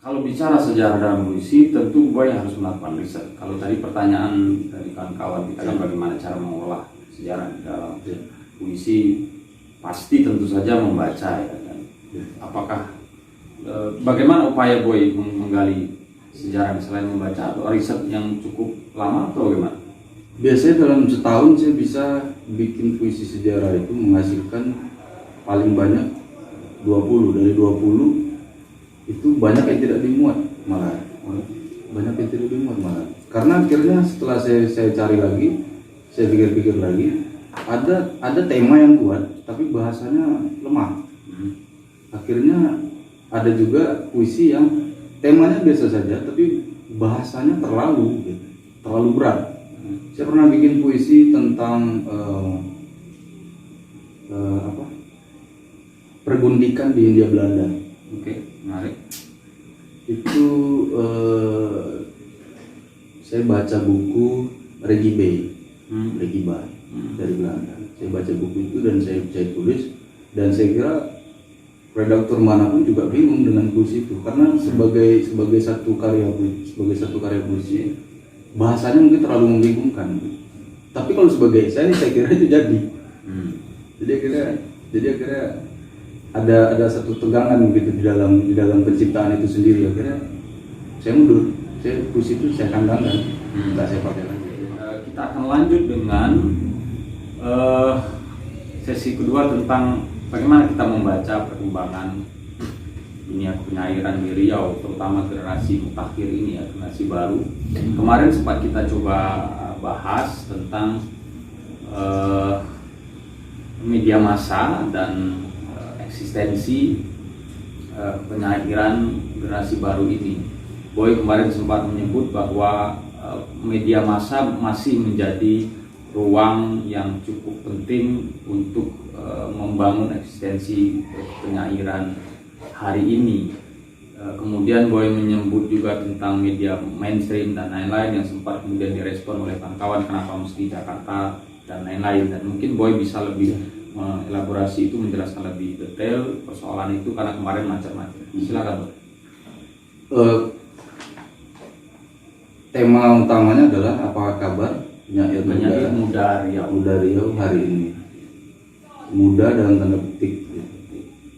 Kalau bicara sejarah dalam puisi, tentu Boy harus melakukan riset. Kalau tadi pertanyaan dari kawan-kawan kita kan bagaimana cara mengolah sejarah di dalam puisi, pasti tentu saja membaca ya kan. Apakah bagaimana upaya Boy menggali sejarah selain membaca atau riset yang cukup lama atau bagaimana? Biasanya dalam setahun saya bisa bikin puisi sejarah itu menghasilkan paling banyak 20. Dari 20 itu banyak yang tidak dimuat malah. Banyak yang tidak dimuat malah. Karena akhirnya setelah saya cari lagi, saya pikir-pikir lagi, ada tema yang kuat tapi bahasanya lemah. Akhirnya ada juga puisi yang temanya biasa saja tapi bahasanya terlalu berat. Saya pernah bikin puisi tentang pergundikan di Hindia Belanda. Oke, menarik. Itu saya baca buku Reggie Bay, dari Belanda. Saya baca buku itu dan saya tulis, dan saya kira redaktur manapun juga bingung dengan puisi itu karena sebagai satu karya puisi bahasanya mungkin terlalu membingungkan. Tapi kalau sebagai saya kira itu jadi. Jadi akhirnya ada satu tegangan begitu di dalam penciptaan itu sendiri. Akhirnya saya mundur, puisi itu saya kandangkan, tidak saya pakai lagi. Kita akan lanjut dengan sesi kedua tentang bagaimana kita membaca perkembangan dunia penyairan di Riau, terutama generasi mutakhir ini ya, generasi baru. Kemarin sempat kita coba bahas tentang media massa dan eksistensi penyairan generasi baru ini. Boy kemarin sempat menyebut bahwa media massa masih menjadi ruang yang cukup penting untuk membangun eksistensi penyairan hari ini. Kemudian Boy menyebut juga tentang media mainstream dan lain-lain yang sempat kemudian direspon oleh kawan-kawan, kenapa mesti Jakarta dan lain-lain. Dan mungkin Boy bisa lebih mengelaborasi itu, menjelaskan lebih detail persoalan itu karena kemarin macam-macam. Silakan Boy. Tema utamanya adalah apa kabar penyair muda Riau hari ini. Muda dalam tanda petik.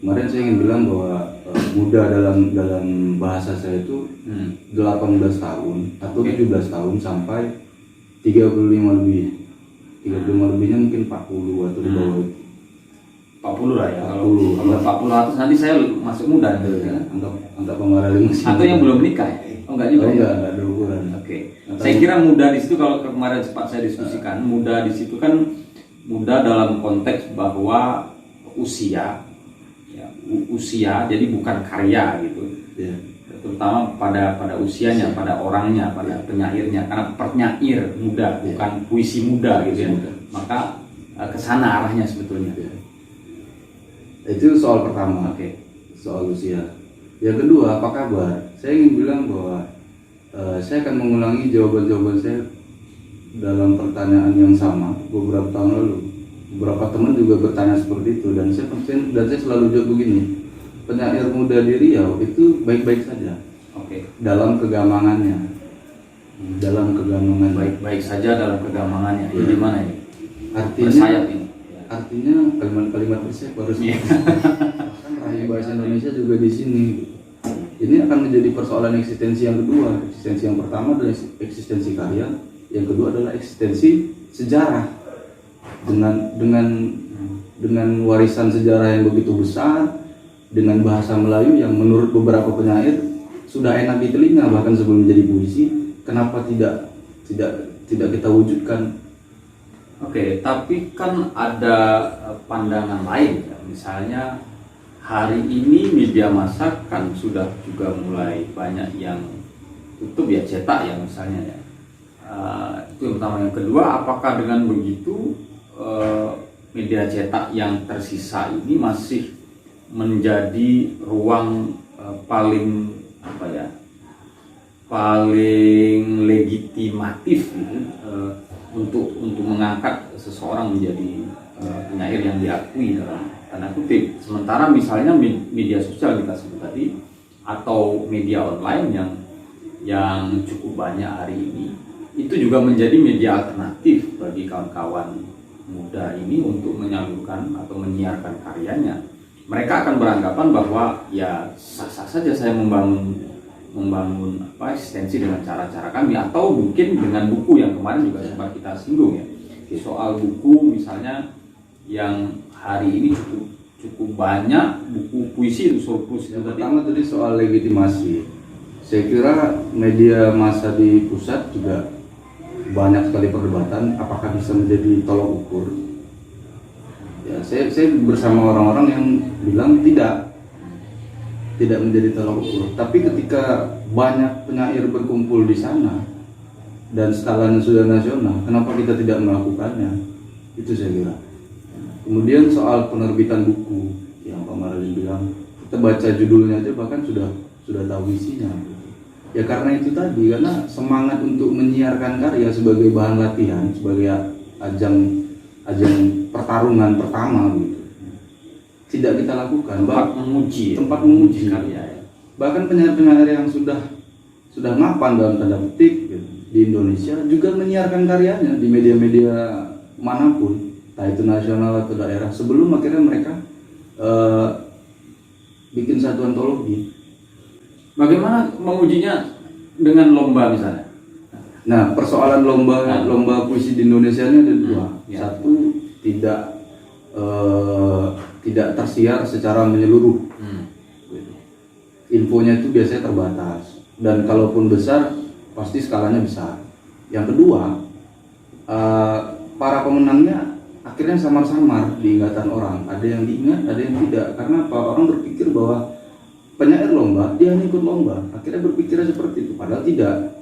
Kemarin saya ingin bilang bahwa muda dalam bahasa saya itu 18 tahun atau 17 tahun sampai 35 lebih. 35 lebihnya mungkin 40 atau di bawah itu. 40 lah ya. 40. Kalau 40 atas nanti saya masih muda ya. Anggap pemarah masih. Atau yang belum nikah ya? Oh enggak juga. Enggak ada ukuran. Oke. Saya kira muda di situ, kalau kemarin sempat saya diskusikan, muda di situ kan muda dalam konteks bahwa usia ya, usia jadi bukan karya gitu. Yeah. Terutama pada usianya, pada orangnya, pada penyairnya, karena penyair muda bukan puisi muda gitu ya. Maka kesana arahnya sebetulnya. Itu soal pertama. Soal usia. Yang kedua, apa kabar? Saya ingin bilang bahwa saya akan mengulangi jawaban-jawaban saya dalam pertanyaan yang sama beberapa tahun lalu. Beberapa teman juga bertanya seperti itu, dan saya selalu jawab begini: penyair muda di Riau itu baik-baik saja. Dalam kegamangannya. Baik-baik saja dalam kegamangannya. Ini gimana ini? Artinya kalimat-kalimat bersayap harusnya. Kan rahasia bahasa Indonesia juga di sini. Ini akan menjadi persoalan eksistensi yang kedua. Eksistensi yang pertama adalah eksistensi karya, yang kedua adalah eksistensi sejarah. Dengan warisan sejarah yang begitu besar, dengan bahasa Melayu yang menurut beberapa penyair sudah enak di telinga bahkan sebelum menjadi puisi, kenapa tidak kita wujudkan? Tapi kan ada pandangan lain ya. Misalnya hari ini media massa kan sudah juga mulai banyak yang tutup ya, cetak ya misalnya ya. Itu yang pertama. Yang kedua, apakah dengan begitu media cetak yang tersisa ini masih menjadi ruang paling legitimatif gitu, untuk mengangkat seseorang menjadi penyair yang diakui dalam tanda kutip. Sementara misalnya media sosial kita sebut tadi atau media online yang cukup banyak hari ini, itu juga menjadi media alternatif bagi kawan-kawan muda ini untuk menyalurkan atau menyiarkan karyanya. Mereka akan beranggapan bahwa ya sah-sah saja saya membangun eksistensi dengan cara-cara kami, atau mungkin dengan buku yang kemarin juga sempat kita singgung ya, soal buku misalnya yang hari ini cukup banyak buku puisi itu surplus. Yang pertama tadi soal legitimasi, saya kira media massa di pusat juga banyak sekali perdebatan apakah bisa menjadi tolok ukur. Ya, saya bersama orang-orang yang bilang tidak menjadi tolok ukur. Tapi ketika banyak penyair berkumpul di sana dan skalanya sudah nasional, kenapa kita tidak melakukannya? Itu saya kira. Kemudian soal penerbitan buku yang Pak Marlin bilang, kita baca judulnya aja bahkan sudah tahu isinya. Ya karena itu tadi, karena semangat untuk menyiarkan karya sebagai bahan latihan, sebagai ajang pertarungan pertama gitu, tidak kita lakukan. Tempat menguji karya ya. Bahkan penyair-penyair yang sudah mapan dalam tanda petik gitu, di Indonesia juga menyiarkan karyanya di media-media manapun, entah itu nasional atau daerah, sebelum akhirnya mereka bikin satu antologi. Bagaimana mengujinya dengan lomba misalnya? Nah, persoalan lomba puisi di Indonesia ini ada dua. Satu, tidak tersiar secara menyeluruh. Infonya itu biasanya terbatas, dan kalaupun besar pasti skalanya besar. Yang kedua, para pemenangnya akhirnya samar-samar di ingatan orang. Ada yang diingat, ada yang tidak. Karena apa? Orang berpikir bahwa penyair lomba, dia hanya ikut lomba. Akhirnya berpikirnya seperti itu. Padahal tidak.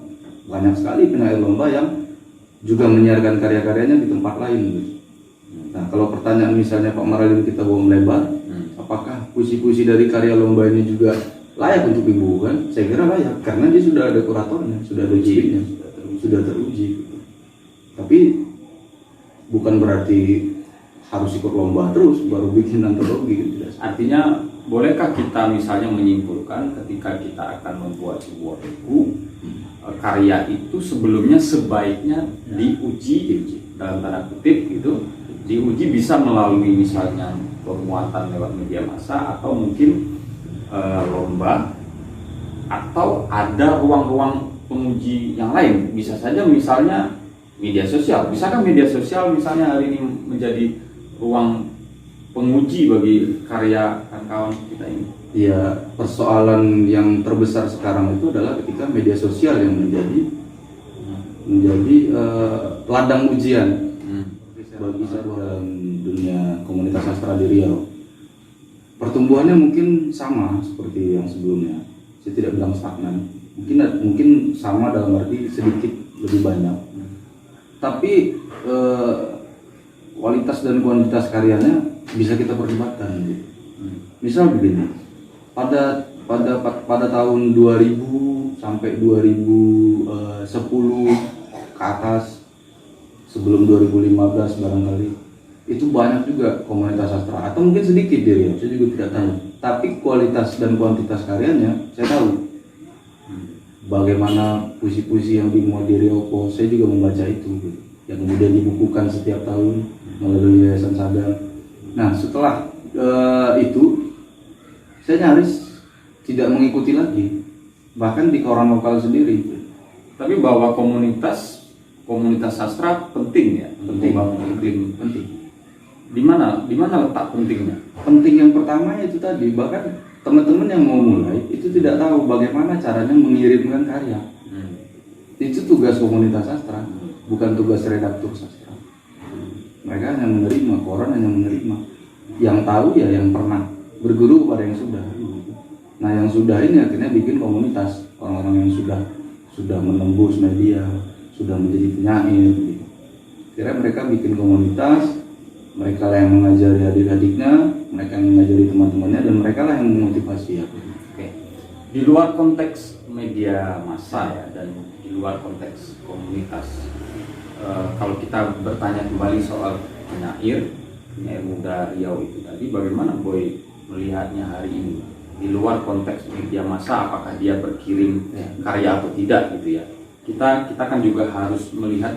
Banyak sekali penyair lomba yang juga menyiarkan karya-karyanya di tempat lain. Nah, kalau pertanyaan misalnya Pak Marlin kita bawa melebar, apakah puisi-puisi dari karya lomba ini juga layak untuk dibukukan? Saya kira layak, karena dia sudah ada kuratornya, sudah ada jurinya, sudah teruji. Tapi bukan berarti harus ikut lomba terus baru bikin antologi gitu. Artinya, bolehkah kita misalnya menyimpulkan ketika kita akan membuat sebuah buku, karya itu sebelumnya sebaiknya diuji dalam tanda kutip gitu, diuji bisa melalui misalnya pemuatan lewat media massa, atau mungkin lomba, atau ada ruang-ruang penguji yang lain, bisa saja misalnya media sosial. Bisakah media sosial misalnya hari ini menjadi ruang penguji bagi karya kawan-kawan kita ini? Ya, persoalan yang terbesar sekarang itu adalah ketika media sosial yang menjadi ladang ujian bagi saya dalam dunia komunitas sastra di Riau. Pertumbuhannya mungkin sama seperti yang sebelumnya. Saya tidak bilang stagnan. Mungkin sama dalam arti sedikit lebih banyak. Tapi kualitas dan kuantitas karyanya bisa kita perdebatkan. Misal begini, pada tahun 2000 sampai 2010 ke atas, sebelum 2015 barangkali, itu banyak juga komunitas sastra, atau mungkin sedikit di Riau, saya juga tidak tahu. Tapi kualitas dan kuantitas karyanya saya tahu. Bagaimana puisi-puisi yang dimuat di Riau, saya juga membaca itu, yang kemudian dibukukan setiap tahun melalui Yayasan Sadar. Nah, setelah itu saya nyaris tidak mengikuti lagi, bahkan di koran lokal sendiri. Tapi bahwa komunitas sastra penting ya, penting. Di mana letak pentingnya? Penting yang pertama itu tadi, bahkan teman-teman yang mau mulai itu tidak tahu bagaimana caranya mengirimkan karya. Itu tugas komunitas sastra, bukan tugas redaktur sastra. Mereka hanya menerima, koran hanya menerima. Yang tahu ya yang pernah berguru kepada yang sudah. Nah, yang sudah ini akhirnya bikin komunitas, orang-orang yang sudah menembus media, sudah menjadi penyair gitu. Kira mereka bikin komunitas, mereka lah yang mengajari adik-adiknya, mereka yang mengajari teman-temannya, dan mereka lah yang memotivasi ya. Oke. Di luar konteks media massa ya, dan di luar konteks komunitas, kalau kita bertanya kembali soal penyair muda Riau itu tadi, bagaimana Boy melihatnya hari ini? di luar konteks media massa, apakah dia berkirim karya atau tidak gitu ya. Kita kan juga harus melihat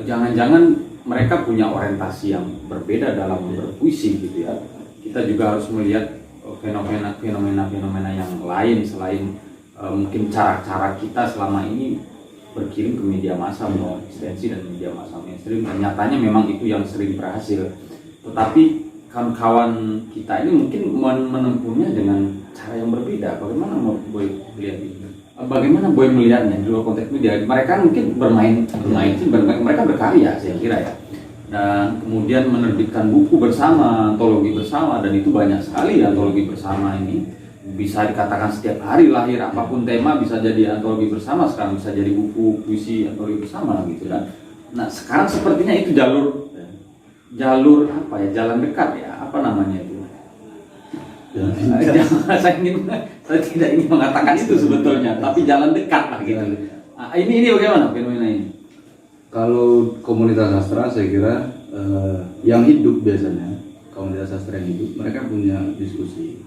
jangan-jangan mereka punya orientasi yang berbeda dalam berpuisi gitu ya. Kita juga harus melihat fenomena yang lain selain mungkin cara-cara kita selama ini berkirim ke media massa melalui ekstensi dan media massa mainstream, dan nyatanya memang itu yang sering berhasil. Tetapi kawan-kawan kita ini mungkin menempuhnya dengan cara yang berbeda. Bagaimana Boy melihat ini? Bagaimana Boy melihatnya di luar konteks media? Mereka mungkin mereka berkarya saya kira ya, dan kemudian menerbitkan buku bersama, antologi bersama, dan itu banyak sekali antologi bersama ini. Bisa dikatakan setiap hari lahir, apapun tema bisa jadi antologi bersama, sekarang bisa jadi buku puisi antologi bersama gitu kan. Nah sekarang sepertinya itu jalur apa ya, jalan dekat ya, apa namanya itu? Saya tidak ingin mengatakan itu sebetulnya, tapi jalan dekat lah gitu. Nah, ini bagaimana fenomena ini? Kalau komunitas sastra saya kira yang hidup biasanya, komunitas sastra yang hidup, mereka punya diskusi,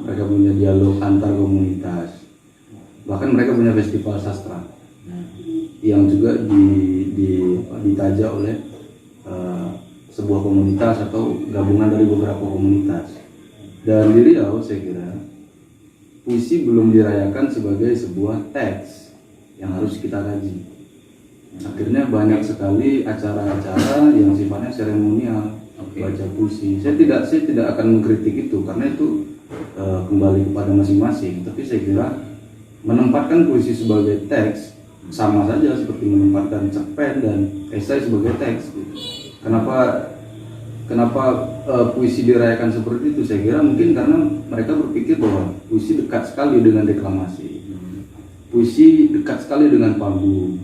mereka punya dialog antar komunitas, bahkan mereka punya festival sastra yang juga ditaja oleh sebuah komunitas atau gabungan dari beberapa komunitas. Dan di Riau saya kira puisi belum dirayakan sebagai sebuah teks yang harus kita kaji. Akhirnya banyak sekali acara-acara yang sifatnya seremonial, baca puisi. Saya tidak akan mengkritik itu karena itu kembali kepada masing-masing. Tapi saya kira menempatkan puisi sebagai teks sama saja seperti menempatkan cerpen dan esai sebagai teks. Kenapa puisi dirayakan seperti itu? Saya kira mungkin karena mereka berpikir bahwa puisi dekat sekali dengan deklamasi, puisi dekat sekali dengan panggung,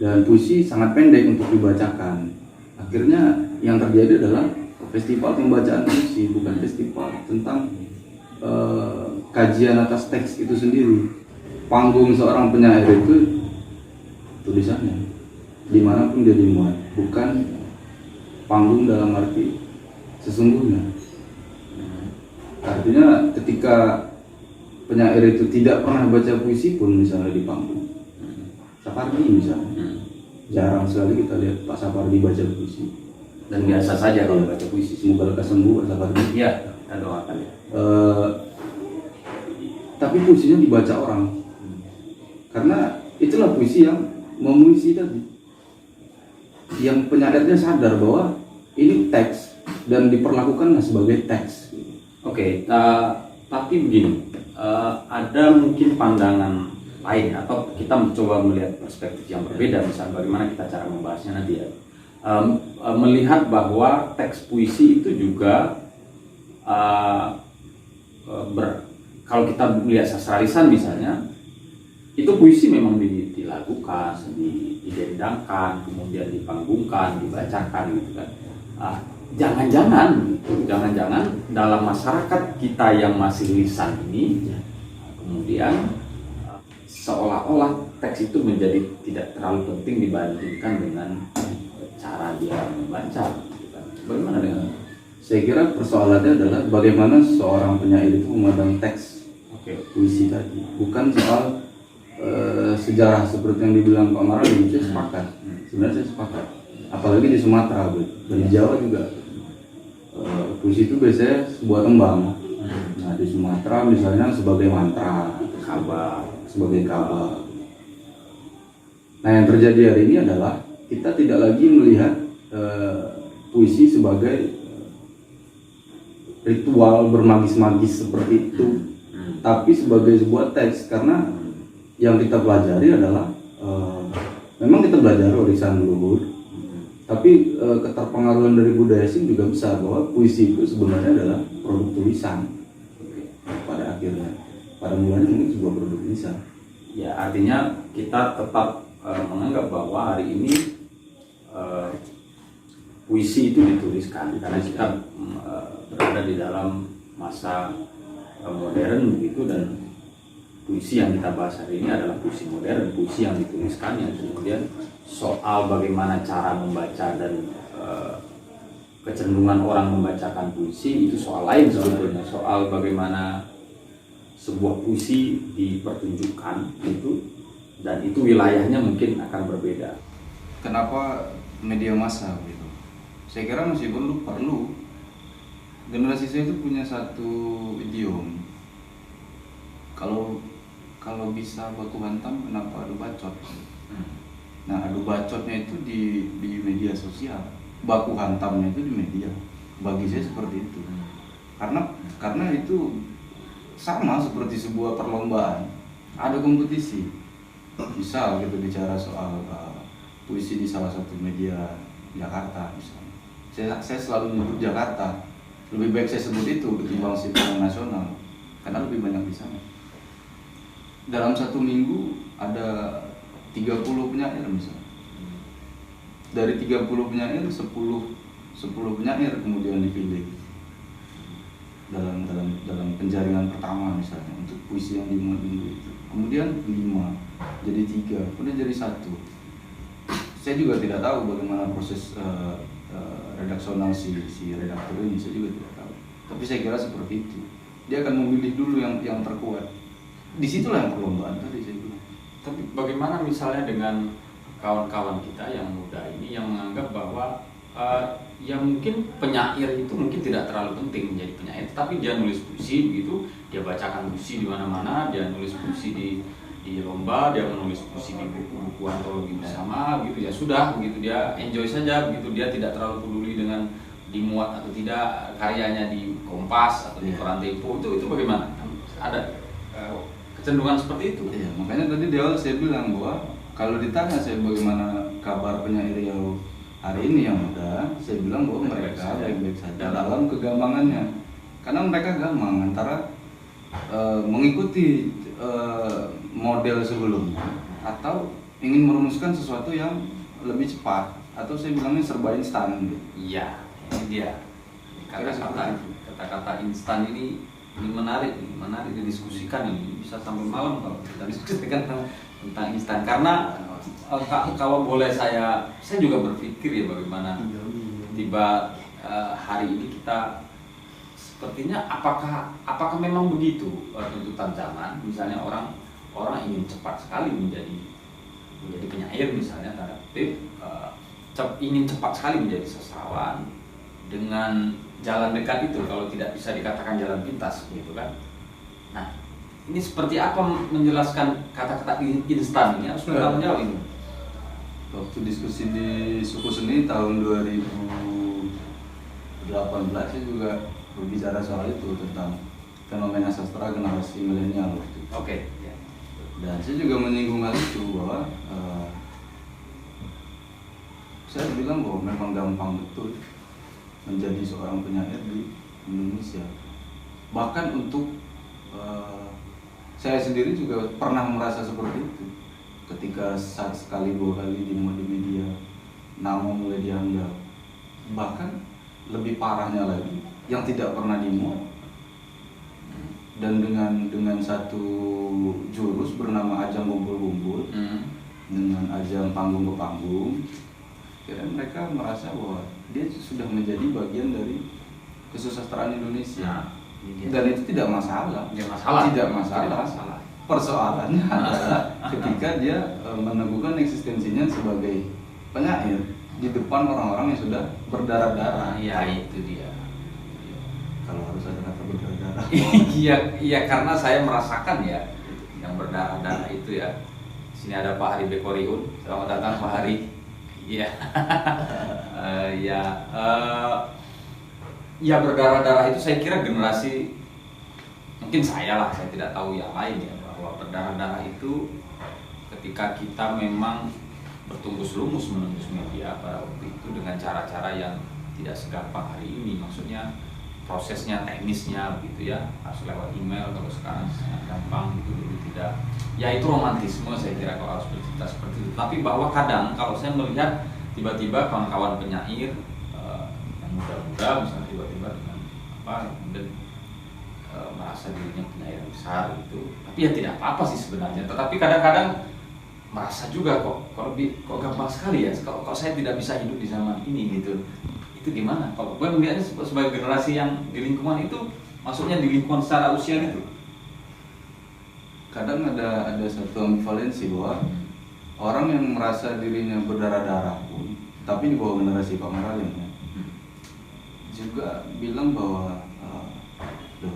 dan puisi sangat pendek untuk dibacakan. Akhirnya yang terjadi adalah festival pembacaan puisi, bukan festival tentang kajian atas teks itu sendiri. Panggung seorang penyair itu tulisannya dimanapun dia dimuat, bukan panggung dalam arti sesungguhnya. Artinya ketika penyair itu tidak pernah baca puisi pun misalnya di panggung, Sapardi misalnya, jarang sekali kita lihat Pak Sapardi baca puisi, dan biasa saja kalau baca puisi. Semoga lekas sembuh Pak Sapardi. Iya, kita doakan ya. Tapi puisinya dibaca orang, karena itulah puisi yang memuisi tadi, yang penyairnya sadar bahwa ini teks dan diperlakukanlah sebagai teks. Oke, tapi begini, ada mungkin pandangan lain atau kita mencoba melihat perspektif yang berbeda, misalnya bagaimana kita cara membahasnya nanti ya. Melihat bahwa teks puisi itu juga kalau kita melihat sastra lisan misalnya, itu puisi memang dilakukan, didendangkan, kemudian dipanggungkan, dibacakan gitu kan. Jangan-jangan dalam masyarakat kita yang masih lisan ini, kemudian seolah-olah teks itu menjadi tidak terlalu penting dibandingkan dengan cara dia membaca. Gitu kan. Bagaimana dengan? Saya kira persoalannya adalah bagaimana seorang penyair itu memandang teks puisi tadi, bukan soal sejarah seperti yang dibilang Pak Mara. Saya sepakat, sebenarnya saya sepakat, apalagi di Sumatera dan di Jawa juga puisi itu biasanya sebuah tembang. Nah di Sumatera misalnya sebagai mantra, sebagai kabar. Nah yang terjadi hari ini adalah kita tidak lagi melihat puisi sebagai ritual bermagis-magis seperti itu, tapi sebagai sebuah teks, karena yang kita pelajari adalah memang kita belajar warisan leluhur, tapi keterpengaruhan dari budaya asing juga besar, bahwa puisi itu sebenarnya adalah produk tulisan pada akhirnya, pada mulanya mungkin sebuah produk tulisan. Ya artinya kita tetap menganggap bahwa hari ini puisi itu dituliskan karena kita berada di dalam masa modern begitu, dan puisi yang kita bahas hari ini adalah puisi modern, puisi yang dituliskan, yang kemudian soal bagaimana cara membaca dan kecenderungan orang membacakan puisi itu soal lain sebetulnya, soal bagaimana sebuah puisi dipertunjukkan itu, dan itu wilayahnya mungkin akan berbeda. Kenapa media massa gitu? Saya kira masih perlu. Generasi saya itu punya satu idiom. Kalau bisa baku hantam, kenapa adu bacot? Nah, adu bacotnya itu di media sosial, baku hantamnya itu di media. Bagi saya seperti itu. Karena itu sama seperti sebuah perlombaan, ada kompetisi. Misal gitu bicara soal puisi di salah satu media Jakarta misalnya. Saya selalu menyebut Jakarta. Lebih baik saya sebut itu ketimbang situs nasional, karena lebih banyak di sana. Dalam satu minggu ada 30 penyair misalnya. Dari 30 penyair 10 penyair kemudian dipilih dalam penjaringan pertama misalnya untuk puisi yang dimuat minggu itu. Kemudian 5 jadi 3, kemudian jadi 1. Saya juga tidak tahu bagaimana proses redaksional si redaktur ini, saya juga tidak tahu. Tapi saya kira seperti itu. Dia akan memilih dulu yang terkuat. Disitulah yang perlombaan tadi saya bilang. Tapi bagaimana misalnya dengan kawan-kawan kita yang muda ini yang menganggap bahwa ya mungkin penyair itu mungkin tidak terlalu penting menjadi penyair, tapi dia nulis puisi begitu, dia bacakan puisi di mana-mana, dia nulis puisi di lomba, dia menulis puisi di buku-buku antologi bersama gitu, ya sudah begitu, dia enjoy saja begitu, dia tidak terlalu peduli dengan dimuat atau tidak karyanya di Kompas atau di Koran Tempo. Itu bagaimana? Ada kecenderungan seperti itu? Iya, makanya tadi di awal saya bilang bahwa kalau ditanya saya bagaimana kabar penyair yang hari ini yang muda, saya bilang bahwa mereka baik-baik saja dalam kegampangannya. Karena mereka gampang antara mengikuti model sebelumnya atau ingin merumuskan sesuatu yang lebih cepat, atau saya bilangnya serba instan gitu. Iya, ini dia. Kata-kata instan ini menarik didiskusikan, ini bisa sampai malam kalau kita diskusikan tentang instan. Karena kalau boleh saya juga berpikir ya bagaimana tiba hari ini kita sepertinya apakah memang begitu tuntutan zaman, misalnya orang ingin cepat sekali menjadi penyair misalnya, tanda kutip, ingin cepat sekali menjadi sastrawan dengan jalan dekat itu, kalau tidak bisa dikatakan jalan pintas gitu kan. Nah, ini seperti apa menjelaskan kata-kata instan ini? Harus bertanggung jawab ini. Waktu diskusi di Suku Seni tahun 2018 saya juga berbicara soal itu, tentang fenomena sastra generasi milenial waktu itu. Oke. Dan saya juga menyinggung hal itu bahwa saya bilang bahwa memang gampang betul menjadi seorang penyair di Indonesia. Bahkan untuk saya sendiri juga pernah merasa seperti itu. Ketika sekali dua kali dimuat di media, nama mulai dianggap. Bahkan lebih parahnya lagi, yang tidak pernah dimuat dan dengan satu jurus bernama ajang kumpul-kumpul, dengan ajang panggung ke panggung, kira mereka merasa bahwa dia sudah menjadi bagian dari kesusastraan Indonesia. Dan itu tidak masalah. Tidak masalah. Persoalannya adalah ketika dia meneguhkan eksistensinya sebagai penyair di depan orang-orang yang sudah berdarah-darah. Ya itu dia. Kalau harus ada kata berdarah-darah. Iya, karena saya merasakan ya yang berdarah-darah itu ya. Sini ada Pak Hari Bekoriun. Selamat datang Pak Hari. Iya. Ya berdarah-darah itu saya kira generasi, mungkin saya tidak tahu yang lain ya, bahwa berdarah-darah itu ketika kita memang bertunggus-lumus menembus media pada waktu itu dengan cara-cara yang tidak segampang hari ini. Maksudnya prosesnya, teknisnya begitu ya, harus lewat email, kalau sekarang sangat gampang gitu, dulu tidak. Ya itu romantisme saya kira kalau harus bercerita seperti itu. Tapi bahwa kadang kalau saya melihat tiba-tiba kawan-kawan penyair yang muda-muda misalnya tiba-tiba dengan kemudian merasa dirinya penyair besar gitu. Tapi ya tidak apa-apa sih sebenarnya. Tetapi kadang-kadang merasa juga kok gampang sekali ya. Kalau saya tidak bisa hidup di zaman ini gitu. Itu gimana? Kalau gue melihatnya sebagai generasi yang di lingkungan itu, maksudnya di lingkungan secara usia itu. Kadang ada satu ambivalensi bahwa orang yang merasa dirinya berdarah-darah pun, tapi di bawah generasi Pak Maralin ya, juga bilang bahwa loh,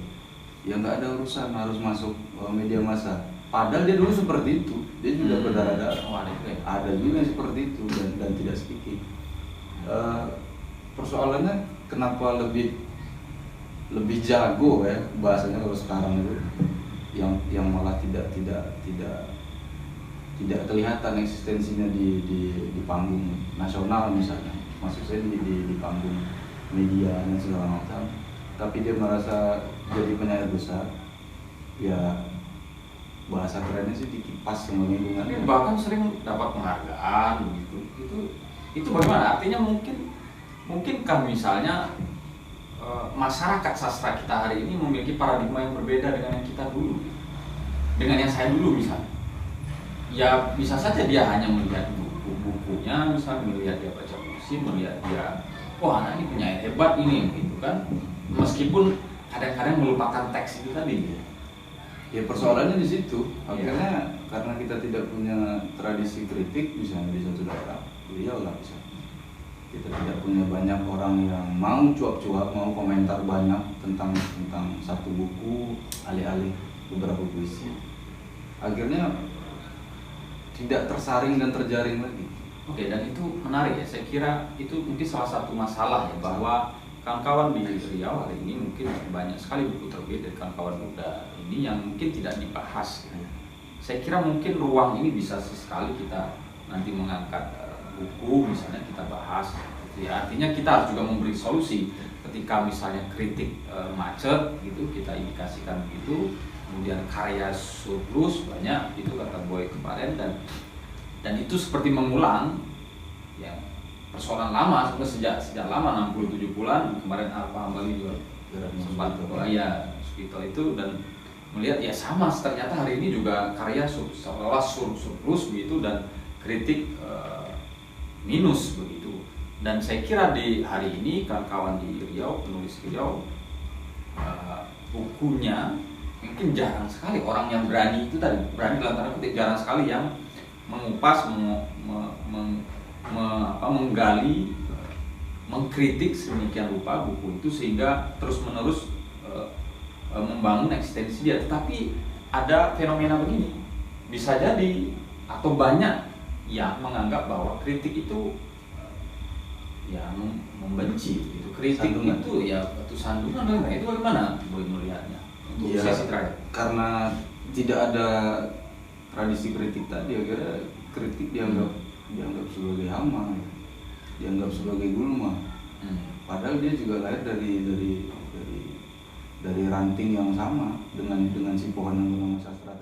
ya nggak ada urusan harus masuk media massa. Padahal dia dulu seperti itu, dia juga berdarah-darah. Oh, Ada juga yang seperti itu dan tidak sedikit. Persoalannya kenapa lebih jago ya bahasanya kalau sekarang itu yang malah tidak kelihatan eksistensinya di panggung nasional misalnya, maksud saya di panggung media dan segala macam, tapi dia merasa jadi penyair besar ya, bahasa kerennya sih dikipas sama lingkungan. Tapi bahkan sering dapat penghargaan begitu. Itu bagaimana? Artinya mungkin kan misalnya masyarakat sastra kita hari ini memiliki paradigma yang berbeda dengan yang kita dulu, dengan yang saya dulu misalnya. Ya bisa saja dia hanya melihat buku-bukunya, misalnya melihat dia baca puisi, melihat dia, wah anak ini penyair hebat ini, gitu kan. Meskipun kadang-kadang melupakan teks itu tadi. Ya persoalannya di situ. Akhirnya karena kita tidak punya tradisi kritik misalnya di satu daerah, beliau lah misalnya. Kita tidak punya banyak orang yang mau cuap-cuap, mau komentar banyak tentang satu buku, alih-alih beberapa puisi. Akhirnya tidak tersaring dan terjaring lagi. Oke, dan itu menarik ya. Saya kira itu mungkin salah satu masalah ya, bahwa kawan-kawan di Riau hari ini mungkin banyak sekali buku terbit dari kawan-kawan muda ini yang mungkin tidak dibahas. Saya kira mungkin ruang ini bisa sesekali kita nanti mengangkat buku misalnya kita bahas gitu ya. Artinya kita harus juga memberi solusi ketika misalnya kritik macet gitu, kita indikasikan begitu. Kemudian karya surplus banyak, itu kata Boy kemarin, dan itu seperti mengulang ya persoalan lama sebenarnya sejak lama 60-70-an. Kemarin Alfa Hambali juga sempat ya Sukito itu, dan melihat ya sama, ternyata hari ini juga karya seolah surplus begitu dan kritik minus begitu. Dan saya kira di hari ini kawan-kawan di Riau, penulis Riau, bukunya mungkin jarang sekali orang yang berani, itu tadi berani dalam tanda kutip, jarang sekali yang mengupas, menggali, mengkritik sedemikian rupa buku itu sehingga terus-menerus membangun eksistensi dia. Tetapi ada fenomena begini, bisa jadi atau banyak yang menganggap bahwa kritik itu ya membenci, itu kritik sandungan. Itu ya batu sandungan. Itu bagaimana Boy melihatnya? Ya, sesi terakhir. Karena tidak ada tradisi kritik tadi, akhirnya kritik dianggap sebagai hama, dianggap sebagai gulma. Padahal dia juga lahir dari ranting yang sama dengan si pohon yang bernama sastra.